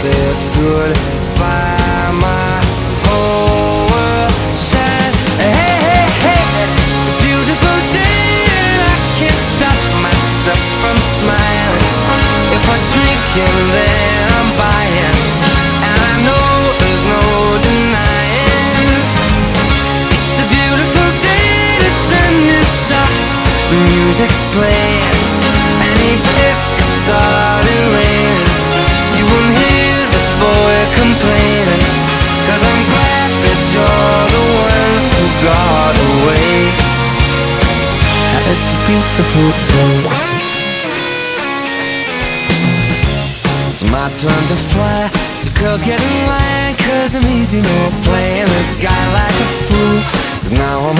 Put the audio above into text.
said goodbye. My whole world shined. Hey, hey, hey, it's a beautiful day and I can't stop myself from smiling. If I'm drinking, then I'm buying, and I know there's no denying. It's a beautiful day, the sun is up, the music's playing, and even if it started raining, you won't hear this boy complaining, 'cause I'm glad that you're the one who got away. It's a beautiful day. It's my turn to fly, so girls get in line, 'cause I'm easy, no playing this guy like a fool, 'cause now I'm